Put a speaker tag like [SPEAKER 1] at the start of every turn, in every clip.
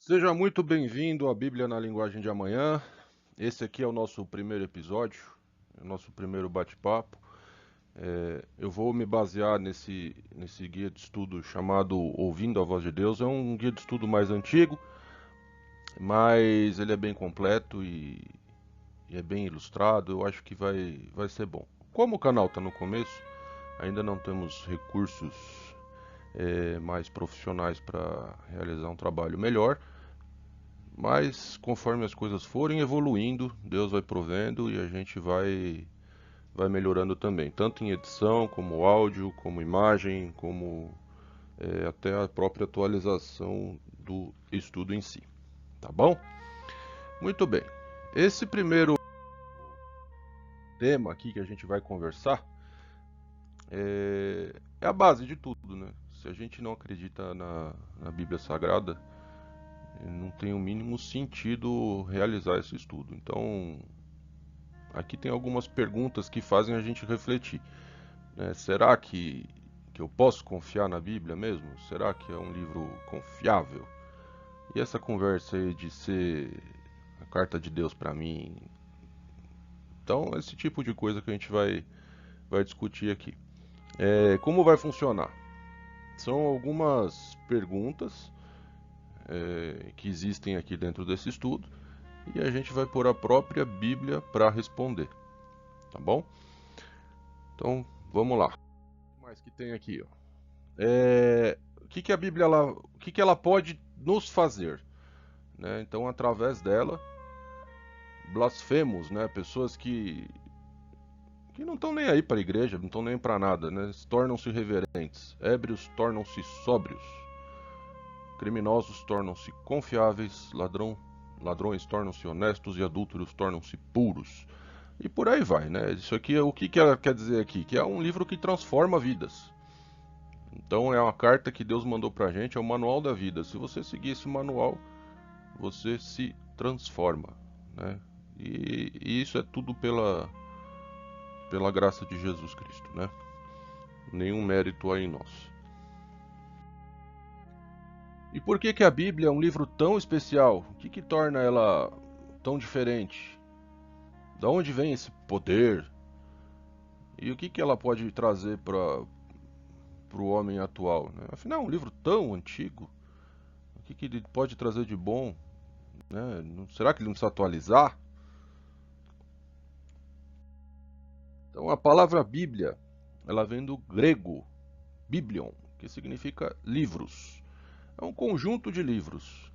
[SPEAKER 1] Seja muito bem-vindo à Bíblia na Linguagem de Amanhã. Esse aqui é o nosso primeiro episódio, o nosso primeiro bate-papo. Eu vou me basear nesse guia de estudo chamado Ouvindo a Voz de Deus. É um guia de estudo mais antigo, mas ele é bem completo e é bem ilustrado. Eu acho que vai ser bom. Como o canal está no começo, ainda não temos recursos mais profissionais para realizar um trabalho melhor. Mas conforme as coisas forem evoluindo, Deus vai provendo e a gente vai melhorando também, tanto em edição, como áudio, como imagem, como até a própria atualização do estudo em si. Tá bom? Muito bem. Esse primeiro tema aqui que a gente vai conversar é a base de tudo, né? Se a gente não acredita na Bíblia Sagrada, não tem o mínimo sentido realizar esse estudo. Então, aqui tem algumas perguntas que fazem a gente refletir, né? Será que eu posso confiar na Bíblia mesmo? Será que é um livro confiável? E essa conversa aí de ser a carta de Deus para mim? Então, esse tipo de coisa que a gente vai discutir aqui. Como vai funcionar? São algumas perguntas que existem aqui dentro desse estudo e a gente vai pôr a própria Bíblia para responder, tá bom? Então, vamos lá. O que mais que tem aqui, ó? O que que a Bíblia o que que ela pode nos fazer, né? Então, através dela, blasfemos, né? Pessoas que não estão nem aí para a igreja, não estão nem para nada, né? Tornam-se reverentes, ébrios tornam-se sóbrios, criminosos tornam-se confiáveis, ladrões tornam-se honestos e adúlteros tornam-se puros. E por aí vai, né? Isso aqui, o que que ela quer dizer aqui? Que é um livro que transforma vidas. Então é uma carta que Deus mandou pra gente, é o manual da vida. Se você seguir esse manual, você se transforma, né? E isso é tudo pela graça de Jesus Cristo, né? Nenhum mérito há em nós. E por que que a Bíblia é um livro tão especial? O que que torna ela tão diferente? Da onde vem esse poder? E o que que ela pode trazer para o homem atual, né? Afinal, é um livro tão antigo. O que que ele pode trazer de bom, né? Será que ele não precisa atualizar? Então, a palavra Bíblia, ela vem do grego biblion, que significa livros. É um conjunto de livros.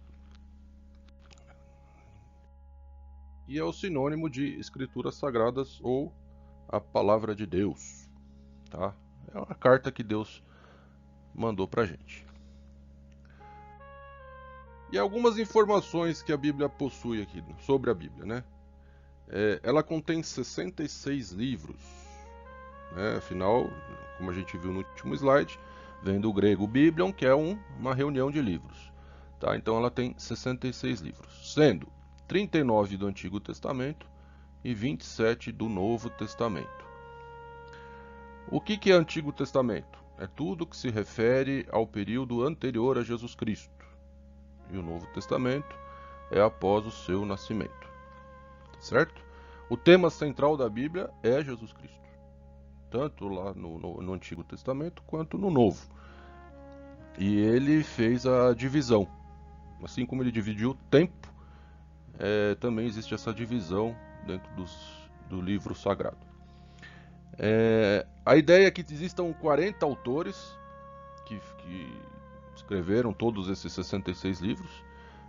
[SPEAKER 1] E é o sinônimo de escrituras sagradas ou a palavra de Deus, tá? É uma carta que Deus mandou pra gente. E algumas informações que a Bíblia possui aqui sobre a Bíblia, né? Ela contém 66 livros, né? Afinal, como a gente viu no último slide, vem do grego biblion, que é uma reunião de livros. Tá? Então ela tem 66 livros, sendo 39 do Antigo Testamento e 27 do Novo Testamento. O que é Antigo Testamento? É tudo que se refere ao período anterior a Jesus Cristo. E o Novo Testamento é após o seu nascimento. Certo? O tema central da Bíblia é Jesus Cristo, tanto lá no Antigo Testamento quanto no Novo. E ele fez a divisão. Assim como ele dividiu o tempo, também existe essa divisão dentro do livro sagrado. A ideia é que existam 40 autores que escreveram todos esses 66 livros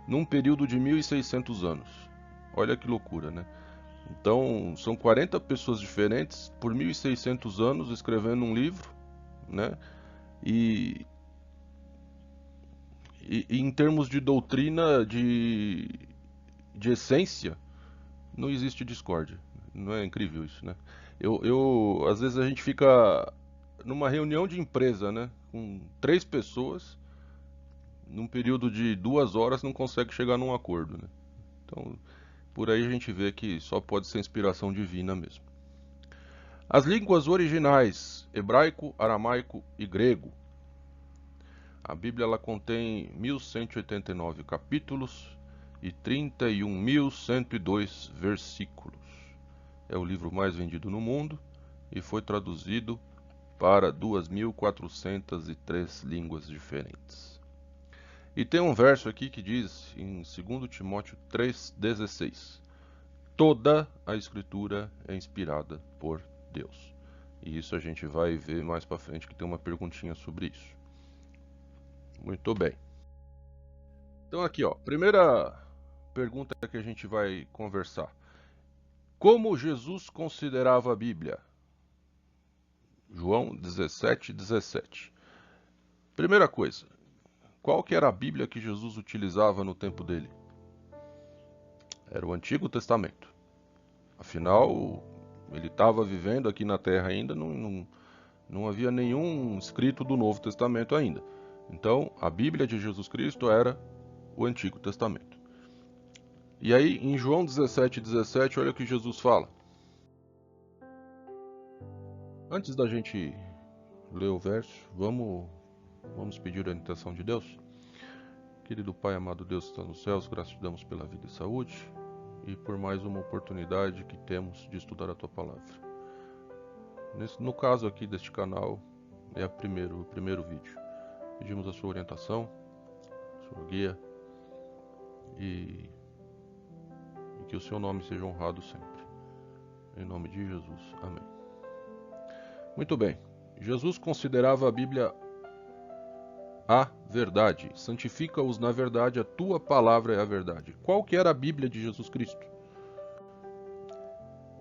[SPEAKER 1] num período de 1600 anos. Olha que loucura, né? Então, são 40 pessoas diferentes por 1600 anos escrevendo um livro, né? E, e em termos de doutrina, de essência, não existe discórdia. Não é incrível isso, né? Às vezes a gente fica numa reunião de empresa, né? Com 3 pessoas, num período de 2 horas não consegue chegar num acordo, né? Então, por aí a gente vê que só pode ser inspiração divina mesmo. As línguas originais, hebraico, aramaico e grego. A Bíblia ela contém 1189 capítulos e 31.102 versículos. É o livro mais vendido no mundo e foi traduzido para 2.403 línguas diferentes. E tem um verso aqui que diz em 2 Timóteo 3,16: toda a Escritura é inspirada por Deus. E isso a gente vai ver mais para frente, que tem uma perguntinha sobre isso. Muito bem. Então aqui, ó, primeira pergunta que a gente vai conversar. Como Jesus considerava a Bíblia? João 17:17. Primeira coisa, qual que era a Bíblia que Jesus utilizava no tempo dele? Era o Antigo Testamento. Afinal, ele estava vivendo aqui na Terra ainda, não havia nenhum escrito do Novo Testamento ainda. Então, a Bíblia de Jesus Cristo era o Antigo Testamento. E aí, em João 17:17, olha o que Jesus fala. Antes da gente ler o verso, vamos pedir a orientação de Deus. Querido Pai, amado Deus que está nos céus, graças te damos pela vida e saúde e por mais uma oportunidade que temos de estudar a Tua Palavra. No caso aqui deste canal, é o primeiro vídeo. Pedimos a sua orientação, a sua guia e que o seu nome seja honrado sempre. Em nome de Jesus. Amém. Muito bem. Jesus considerava a Bíblia a verdade. Santifica-os na verdade, a tua palavra é a verdade. Qual que era a Bíblia de Jesus Cristo?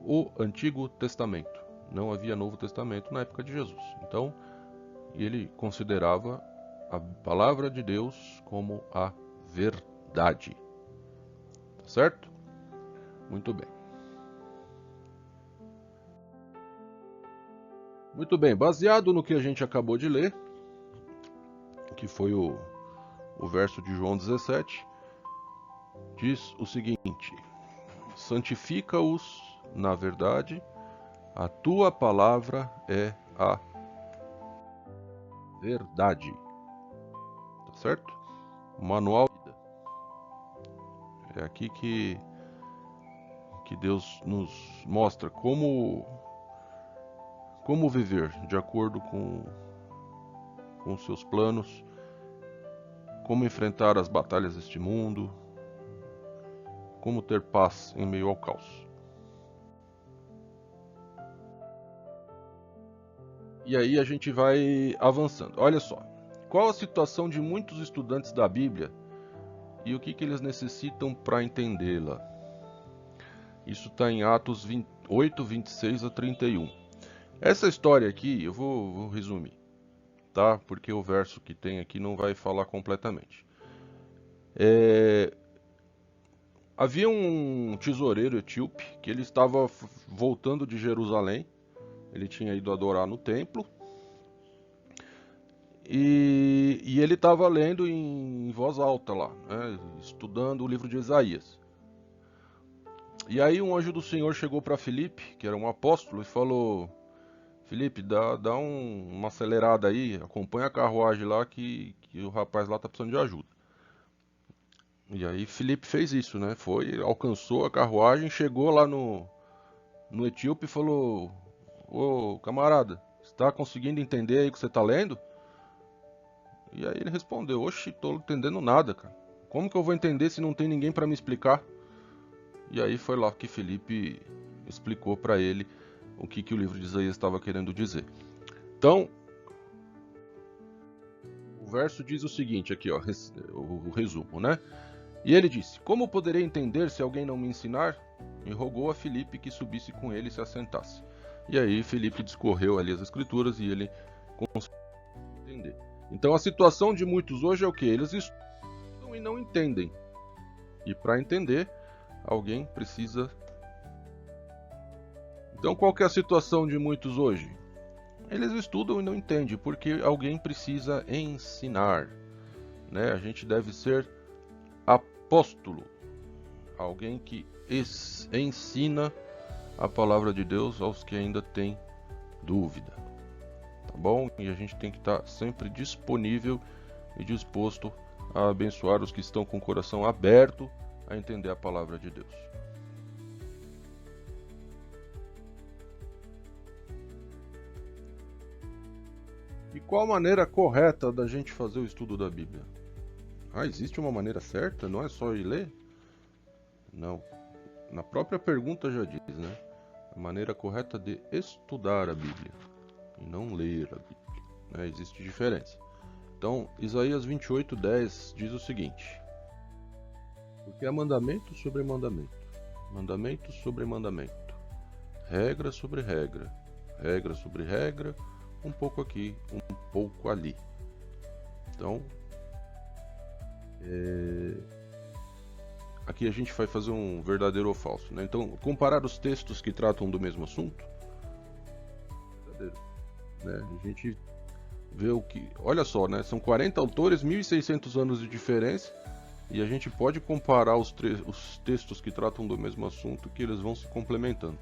[SPEAKER 1] O Antigo Testamento. Não havia Novo Testamento na época de Jesus. Então, ele considerava a palavra de Deus como a verdade. Tá certo? Muito bem. Muito bem, baseado no que a gente acabou de ler, que foi o verso de João 17, diz o seguinte: santifica-os na verdade, a tua palavra é a verdade. Tá certo? O manual é aqui que Deus nos mostra como viver de acordo com os seus planos, como enfrentar as batalhas deste mundo, como ter paz em meio ao caos. E aí a gente vai avançando. Olha só, qual a situação de muitos estudantes da Bíblia e o que eles necessitam para entendê-la? Isso está em Atos 8:26-31. Essa história aqui eu vou resumir, tá? Porque o verso que tem aqui não vai falar completamente. Havia um tesoureiro etíope que ele estava voltando de Jerusalém. Ele tinha ido adorar no templo. E ele estava lendo em voz alta lá, né? Estudando o livro de Isaías. E aí um anjo do Senhor chegou para Filipe, que era um apóstolo, e falou: Filipe, dá uma acelerada aí, acompanha a carruagem lá que o rapaz lá está precisando de ajuda. E aí Filipe fez isso, né? Foi, alcançou a carruagem, chegou lá no etíope e falou: ô camarada, está conseguindo entender aí o que você está lendo? E aí ele respondeu: oxe, tô entendendo nada, cara. Como que eu vou entender se não tem ninguém para me explicar? E aí foi lá que Filipe explicou para ele o que o livro de Isaías estava querendo dizer. Então, o verso diz o seguinte aqui, ó, o resumo, né? E ele disse: como poderei entender se alguém não me ensinar? E rogou a Filipe que subisse com ele e se assentasse. E aí Filipe discorreu ali as escrituras e ele conseguiu entender. Então a situação de muitos hoje é o que? Eles estudam e não entendem. E para entender, alguém precisa. Então qual que é a situação de muitos hoje? Eles estudam e não entendem, porque alguém precisa ensinar, né? A gente deve ser apóstolo, alguém que ensina a palavra de Deus aos que ainda têm dúvida, tá bom? E a gente tem que estar sempre disponível e disposto a abençoar os que estão com o coração aberto a entender a palavra de Deus. E qual a maneira correta da gente fazer o estudo da Bíblia? Existe uma maneira certa? Não é só ir ler? Não. Na própria pergunta já diz, né? A maneira correta de estudar a Bíblia e não ler a Bíblia, né? Existe diferença. Então, Isaías 28:10 diz o seguinte: porque é mandamento sobre mandamento, mandamento sobre mandamento, regra sobre regra, regra sobre regra, um pouco aqui, um pouco ali. Então, aqui a gente vai fazer um verdadeiro ou falso, né? Então, comparar os textos que tratam do mesmo assunto, verdadeiro, né? A gente vê o que... Olha só, né? São 40 autores, 1.600 anos de diferença, e a gente pode comparar os textos que tratam do mesmo assunto, que eles vão se complementando.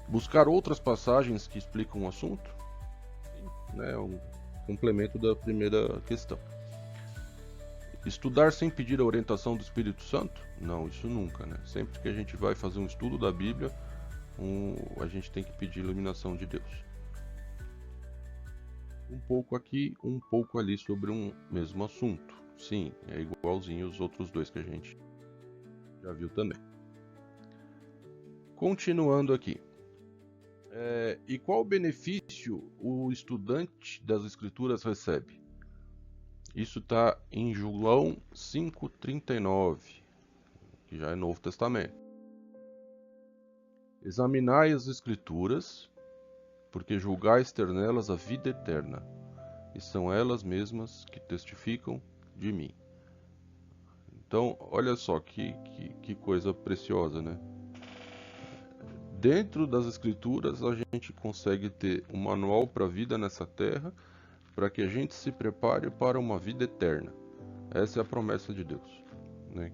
[SPEAKER 1] Buscar outras passagens que explicam o assunto, né? É um complemento da primeira questão. Estudar sem pedir a orientação do Espírito Santo? Não, isso nunca, né? Sempre que a gente vai fazer um estudo da Bíblia, a gente tem que pedir a iluminação de Deus. Um pouco aqui, um pouco ali sobre um mesmo assunto. Sim, é igualzinho os outros dois que a gente já viu também. Continuando aqui. E qual benefício o estudante das Escrituras recebe? Isso está em João 5,39, que já é Novo Testamento. Examinai as Escrituras, porque julgais ter nelas a vida eterna, e são elas mesmas que testificam de mim. Então, olha só que coisa preciosa, né? Dentro das Escrituras, a gente consegue ter um manual para a vida nessa terra, para que a gente se prepare para uma vida eterna. Essa é a promessa de Deus, né?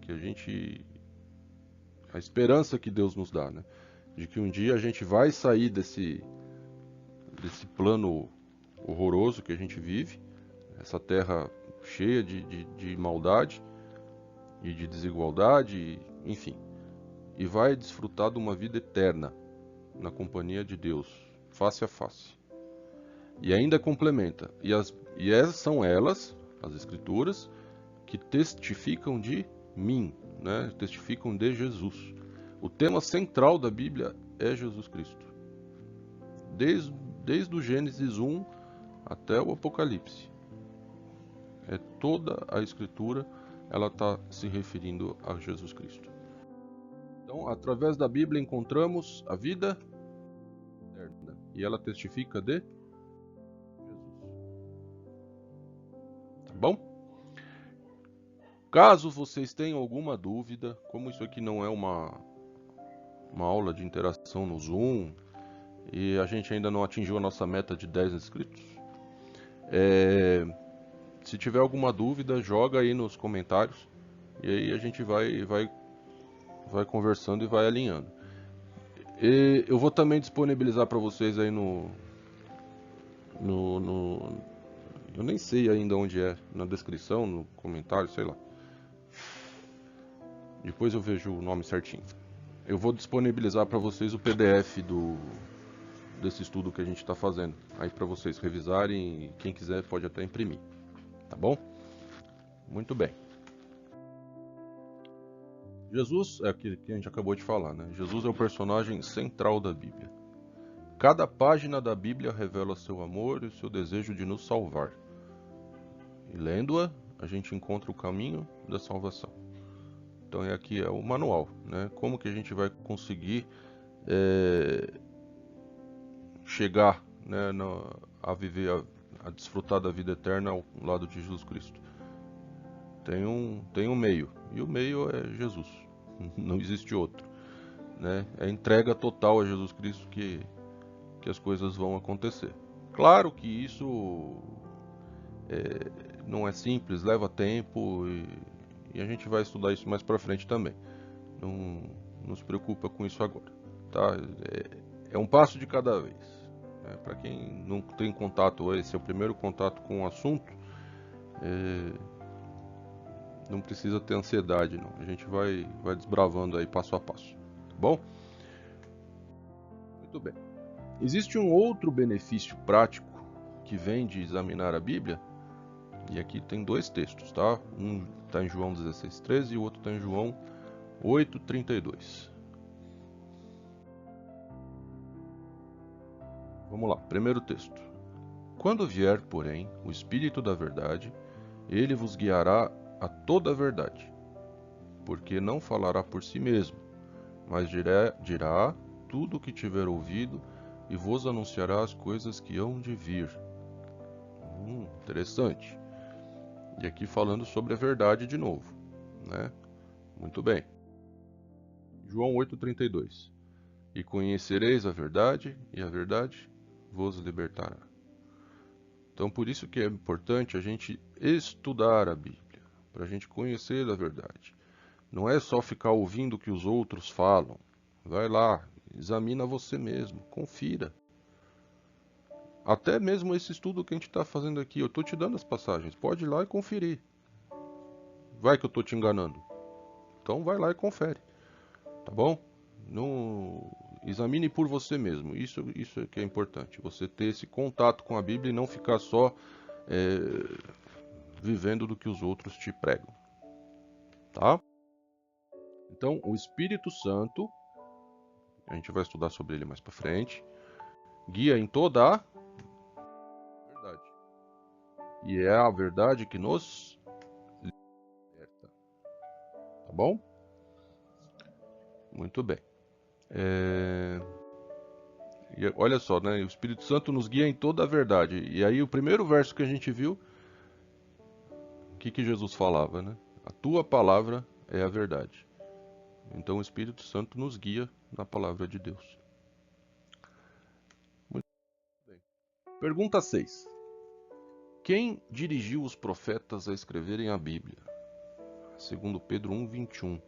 [SPEAKER 1] A esperança que Deus nos dá, né? De que um dia a gente vai sair desse plano horroroso que a gente vive, essa terra cheia de maldade e de desigualdade, enfim, e vai desfrutar de uma vida eterna na companhia de Deus, face a face. E ainda complementa, e essas são elas, as Escrituras, que testificam de mim, né? Testificam de Jesus. O tema central da Bíblia é Jesus Cristo. Desde o Gênesis 1 até o Apocalipse. Toda a Escritura, ela está se referindo a Jesus Cristo. Então, através da Bíblia encontramos a vida eterna, e ela testifica de Jesus. Tá bom? Caso vocês tenham alguma dúvida, como isso aqui não é uma aula de interação no Zoom, e a gente ainda não atingiu a nossa meta de 10 inscritos, se tiver alguma dúvida, joga aí nos comentários, e aí a gente vai conversando e vai alinhando. E eu vou também disponibilizar para vocês aí eu nem sei ainda onde é, na descrição, no comentário, sei lá. Depois eu vejo o nome certinho. Eu vou disponibilizar para vocês o PDF desse estudo que a gente está fazendo, aí para vocês revisarem, e quem quiser pode até imprimir, tá bom? Muito bem. Jesus é aquilo que a gente acabou de falar, né? Jesus é o personagem central da Bíblia. Cada página da Bíblia revela seu amor e o seu desejo de nos salvar. E lendo-a, a gente encontra o caminho da salvação. Então aqui é o manual, né? Como que a gente vai conseguir chegar, né, a viver, a desfrutar da vida eterna ao lado de Jesus Cristo. Tem um meio, e o meio é Jesus. Não existe outro, né? É entrega total a Jesus Cristo que as coisas vão acontecer. Claro que isso não é simples, leva tempo, e a gente vai estudar isso mais pra frente também. Não se preocupa com isso agora, tá? É um passo de cada vez. Para quem não tem contato, esse é o primeiro contato com o assunto, Não precisa ter ansiedade, não. A gente vai desbravando aí passo a passo, tá bom? Muito bem. Existe um outro benefício prático que vem de examinar a Bíblia, e aqui tem dois textos, tá? Um está em João 16:13 e o outro está em João 8:32. Vamos lá, primeiro texto. Quando vier, porém, o Espírito da verdade, ele vos guiará a toda a verdade, porque não falará por si mesmo, mas dirá tudo o que tiver ouvido e vos anunciará as coisas que hão de vir. Interessante. E aqui falando sobre a verdade de novo, né? Muito bem. João 8:32. E conhecereis a verdade, e a verdade vos libertará. Então, por isso que é importante a gente estudar a Bíblia, para a gente conhecer a verdade. Não é só ficar ouvindo o que os outros falam. Vai lá, examina você mesmo, confira. Até mesmo esse estudo que a gente está fazendo aqui, eu estou te dando as passagens, pode ir lá e conferir. Vai que eu estou te enganando. Então vai lá e confere, tá bom? Não... Examine por você mesmo, isso é que é importante. Você ter esse contato com a Bíblia e não ficar só vivendo do que os outros te pregam, tá? Então, o Espírito Santo, a gente vai estudar sobre ele mais para frente, guia em toda a verdade. E é a verdade que nos liberta. Tá bom? Muito bem. E olha só, né? O Espírito Santo nos guia em toda a verdade. E aí o primeiro verso que a gente viu, o que Jesus falava, né? A tua palavra é a verdade. Então o Espírito Santo nos guia na palavra de Deus. Muito bem. Pergunta 6. Quem dirigiu os profetas a escreverem a Bíblia? Segundo Pedro 1:21.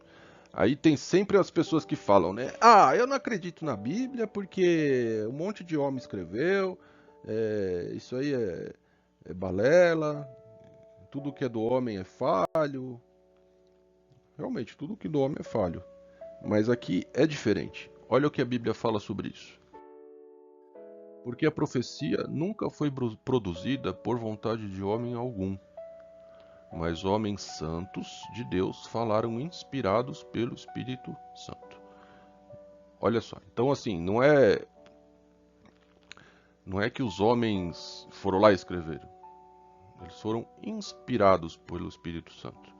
[SPEAKER 1] Aí tem sempre as pessoas que falam, né? Ah, eu não acredito na Bíblia porque um monte de homem escreveu, isso aí é balela, tudo que é do homem é falho. Realmente, tudo que é do homem é falho. Mas aqui é diferente. Olha o que a Bíblia fala sobre isso. Porque a profecia nunca foi produzida por vontade de homem algum, mas homens santos de Deus falaram inspirados pelo Espírito Santo. Olha só, então assim, não é que os homens foram lá e escreveram. Eles foram inspirados pelo Espírito Santo.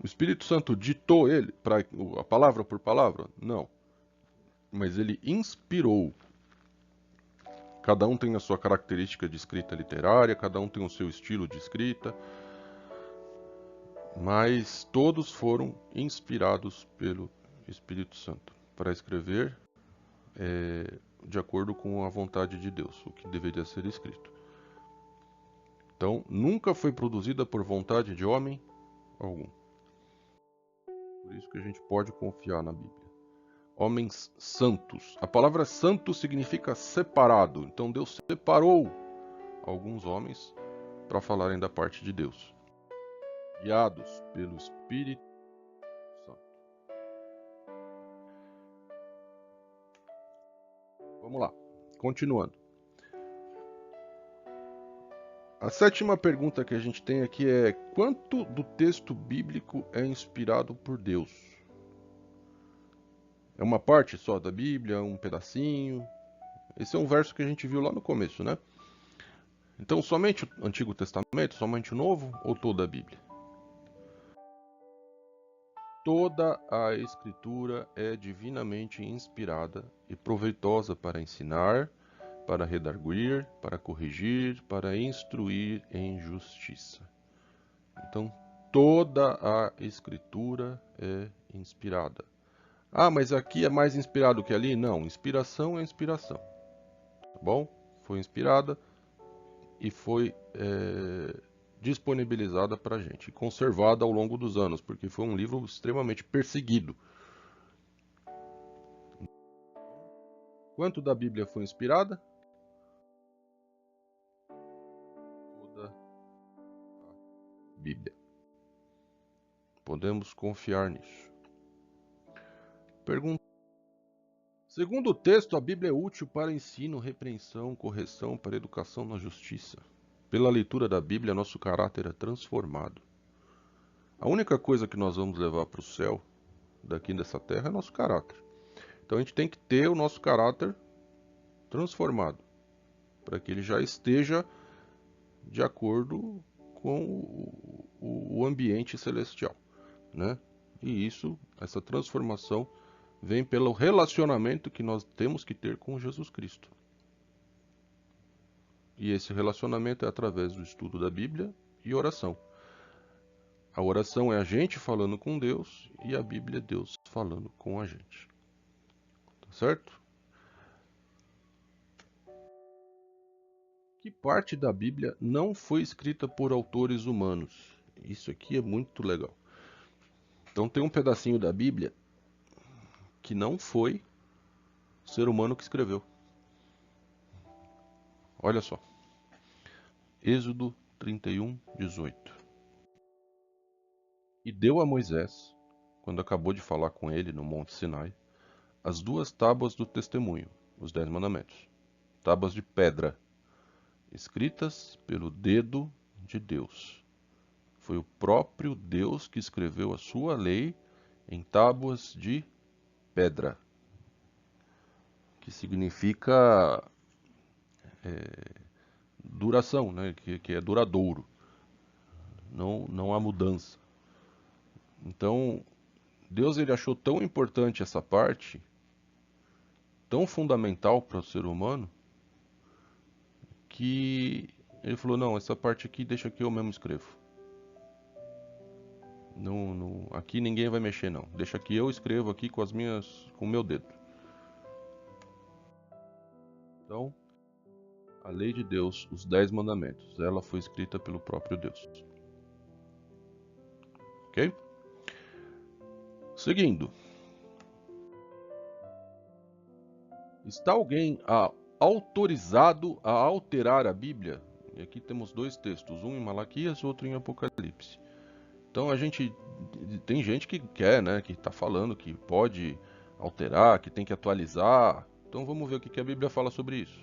[SPEAKER 1] O Espírito Santo ditou ele para a palavra por palavra? Não. Mas ele inspirou. Cada um tem a sua característica de escrita literária, cada um tem o seu estilo de escrita, mas todos foram inspirados pelo Espírito Santo para escrever de acordo com a vontade de Deus, o que deveria ser escrito. Então, nunca foi produzida por vontade de homem algum. Por isso que a gente pode confiar na Bíblia. Homens santos. A palavra santo significa separado. Então, Deus separou alguns homens para falarem da parte de Deus, guiados pelo Espírito Santo. Vamos lá, continuando. A sétima pergunta que a gente tem aqui é: quanto do texto bíblico é inspirado por Deus? É uma parte só da Bíblia, um pedacinho? Esse é um verso que a gente viu lá no começo, né? Então, somente o Antigo Testamento, somente o Novo ou toda a Bíblia? Toda a Escritura é divinamente inspirada e proveitosa para ensinar, para redarguir, para corrigir, para instruir em justiça. Então, toda a Escritura é inspirada. Ah, mas aqui é mais inspirado que ali? Não, inspiração é inspiração. Tá bom? Foi inspirada e foi disponibilizada para a gente, conservada ao longo dos anos, porque foi um livro extremamente perseguido. Quanto da Bíblia foi inspirada? Toda Bíblia. Podemos confiar nisso. Pergunta. Segundo o texto, a Bíblia é útil para ensino, repreensão, correção, para educação na justiça. Pela leitura da Bíblia, nosso caráter é transformado. A única coisa que nós vamos levar para o céu, daqui dessa terra, é nosso caráter. Então a gente tem que ter o nosso caráter transformado, para que ele já esteja de acordo com o ambiente celestial, né? E essa transformação vem pelo relacionamento que nós temos que ter com Jesus Cristo. E esse relacionamento é através do estudo da Bíblia e oração. A oração é a gente falando com Deus e a Bíblia é Deus falando com a gente. Tá certo? Que parte da Bíblia não foi escrita por autores humanos? Isso aqui é muito legal. Então tem um pedacinho da Bíblia que não foi o ser humano que escreveu. Olha só. Êxodo 31, 18. E deu a Moisés, quando acabou de falar com ele no Monte Sinai, as 2 tábuas do testemunho, os 10 mandamentos, tábuas de pedra, escritas pelo dedo de Deus. Foi o próprio Deus que escreveu a sua lei em tábuas de pedra, que significa duração, né? que é duradouro, não há mudança. Então, Deus ele achou tão importante essa parte, tão fundamental para o ser humano, que ele falou, não, essa parte aqui deixa que eu mesmo escrevo. Aqui ninguém vai mexer não. Deixa que eu escrevo aqui com o meu dedo. Então, a lei de Deus, os 10 mandamentos, ela foi escrita pelo próprio Deus. Ok? Seguindo. Está alguém autorizado a alterar a Bíblia? E aqui temos 2 textos, um em Malaquias, outro em Apocalipse. Então tem gente que quer, né, que está falando que pode alterar, que tem que atualizar. Então vamos ver o que a Bíblia fala sobre isso.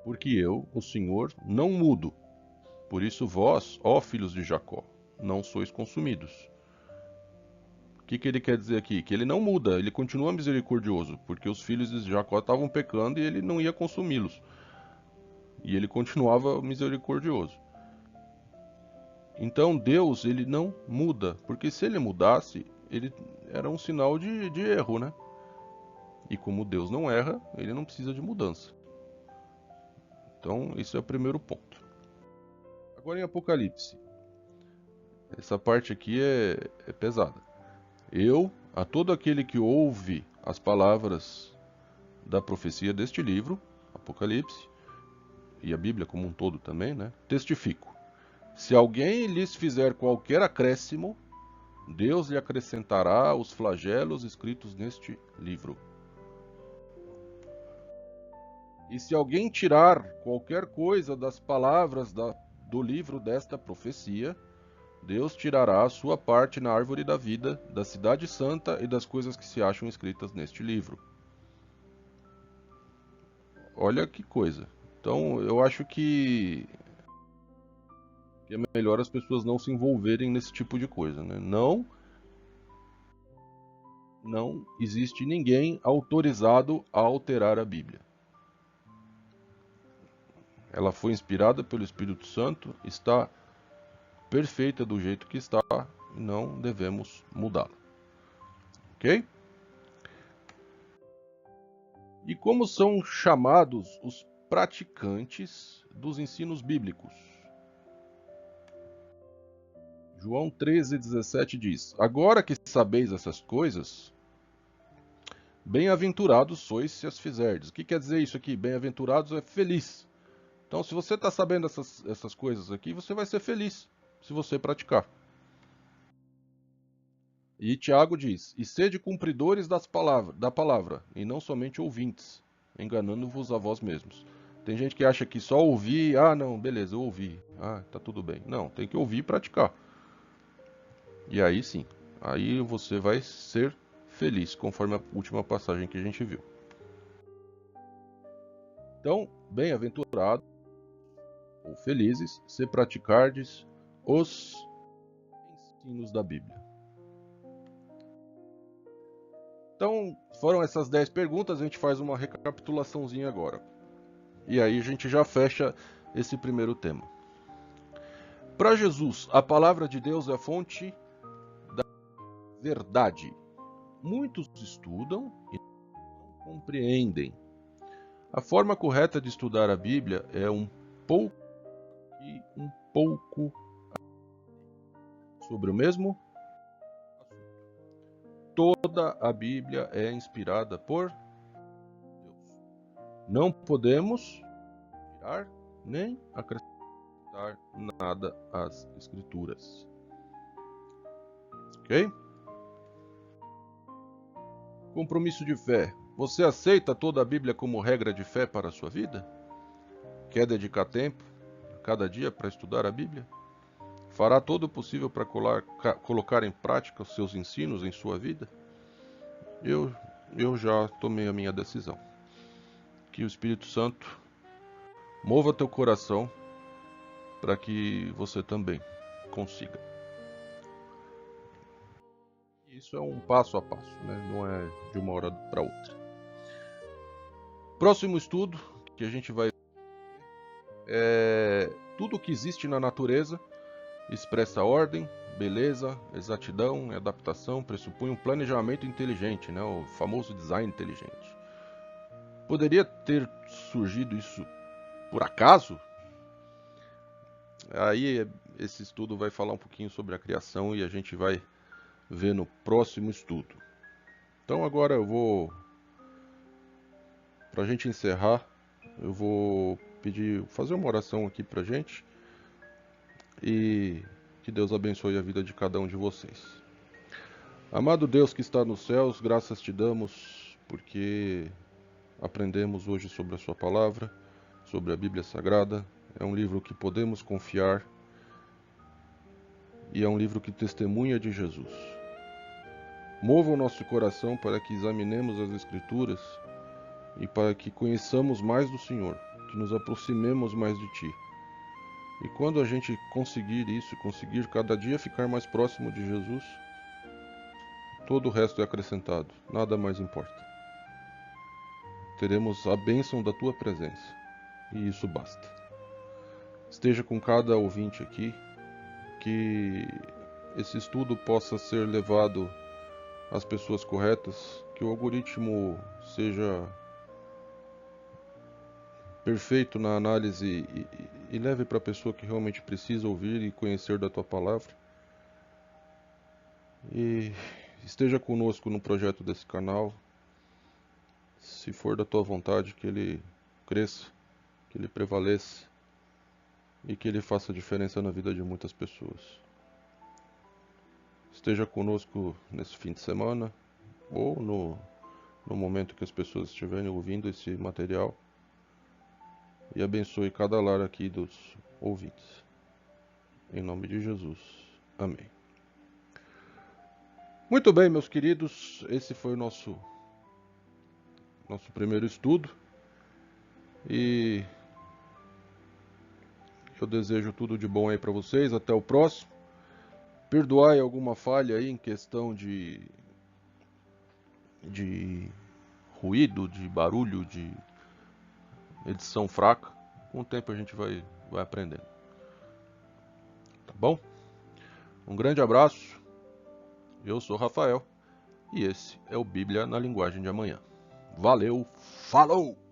[SPEAKER 1] Porque eu, o Senhor, não mudo. Por isso vós, ó filhos de Jacó, não sois consumidos. O que ele quer dizer aqui? Que ele não muda, ele continua misericordioso, porque os filhos de Jacó estavam pecando e ele não ia consumi-los. E ele continuava misericordioso. Então Deus, ele não muda, porque se ele mudasse, ele era um sinal de erro, né? E como Deus não erra, ele não precisa de mudança. Então, esse é o primeiro ponto. Agora em Apocalipse. Essa parte aqui é pesada. Eu, a todo aquele que ouve as palavras da profecia deste livro, Apocalipse, e a Bíblia como um todo também, né? Testifico. Se alguém lhes fizer qualquer acréscimo, Deus lhe acrescentará os flagelos escritos neste livro. E se alguém tirar qualquer coisa das palavras do livro desta profecia, Deus tirará a sua parte na árvore da vida, da cidade santa e das coisas que se acham escritas neste livro. Olha que coisa. Então, eu acho que é melhor as pessoas não se envolverem nesse tipo de coisa, né? Não existe ninguém autorizado a alterar a Bíblia. Ela foi inspirada pelo Espírito Santo, está perfeita do jeito que está e não devemos mudá-la. Ok? E como são chamados os praticantes dos ensinos bíblicos? João 13,17 diz: Agora que sabeis essas coisas, bem-aventurados sois se as fizerdes. O que quer dizer isso aqui? Bem-aventurados é feliz. Então, se você está sabendo essas coisas aqui, você vai ser feliz se você praticar. E Tiago diz: E sede cumpridores da palavra, e não somente ouvintes, enganando-vos a vós mesmos. Tem gente que acha que só ouvir, ah não, beleza, eu ouvi, ah, tá tudo bem. Não, tem que ouvir e praticar. E aí sim, aí você vai ser feliz, conforme a última passagem que a gente viu. Então, bem-aventurado ou felizes se praticardes os ensinos da Bíblia. Então, foram essas 10 perguntas, a gente faz uma recapitulaçãozinha agora. E aí a gente já fecha esse primeiro tema. Para Jesus, a palavra de Deus é a fonte da verdade. Muitos estudam e não compreendem. A forma correta de estudar a Bíblia é um pouco e um pouco sobre o mesmo assunto. Toda a Bíblia é inspirada por Deus. Não podemos tirar nem acrescentar nada às Escrituras. Ok? Compromisso de fé. Você aceita toda a Bíblia como regra de fé para a sua vida? Quer dedicar tempo cada dia para estudar a Bíblia? Fará todo o possível para colocar em prática os seus ensinos em sua vida? Eu já tomei a minha decisão. Que o Espírito Santo mova teu coração para que você também consiga. Isso é um passo a passo, né? Não é de uma hora para outra. Próximo estudo que a gente vai é tudo que existe na natureza expressa ordem, beleza, exatidão e adaptação, pressupõe um planejamento inteligente, né? O famoso design inteligente. Poderia ter surgido isso por acaso? Aí esse estudo vai falar um pouquinho sobre a criação e a gente vai ver no próximo estudo. Então agora para a gente encerrar, eu vou fazer uma oração aqui pra gente e que Deus abençoe a vida de cada um de vocês. Amado Deus que está nos céus, graças te damos porque aprendemos hoje sobre a sua palavra, sobre a Bíblia Sagrada. É um livro que podemos confiar e é um livro que testemunha de Jesus. Mova o nosso coração para que examinemos as Escrituras e para que conheçamos mais do Senhor, que nos aproximemos mais de Ti. E quando a gente conseguir isso, conseguir cada dia ficar mais próximo de Jesus, todo o resto é acrescentado, nada mais importa. Teremos a bênção da Tua presença, e isso basta. Esteja com cada ouvinte aqui, que esse estudo possa ser levado às pessoas corretas, que o algoritmo seja perfeito na análise e leve para a pessoa que realmente precisa ouvir e conhecer da Tua palavra. E esteja conosco no projeto desse canal. Se for da Tua vontade, que ele cresça, que ele prevaleça e que ele faça diferença na vida de muitas pessoas. Esteja conosco nesse fim de semana ou no momento que as pessoas estiverem ouvindo esse material e abençoe cada lar aqui dos ouvintes. Em nome de Jesus. Amém. Muito bem, meus queridos, esse foi o nosso primeiro estudo e eu desejo tudo de bom aí para vocês. Até o próximo. Perdoai alguma falha aí em questão de ruído, de barulho, de edição fraca. Com o tempo a gente vai aprendendo. Tá bom? Um grande abraço. Eu sou Rafael e esse é o Bíblia na Linguagem de Amanhã. Valeu, falou!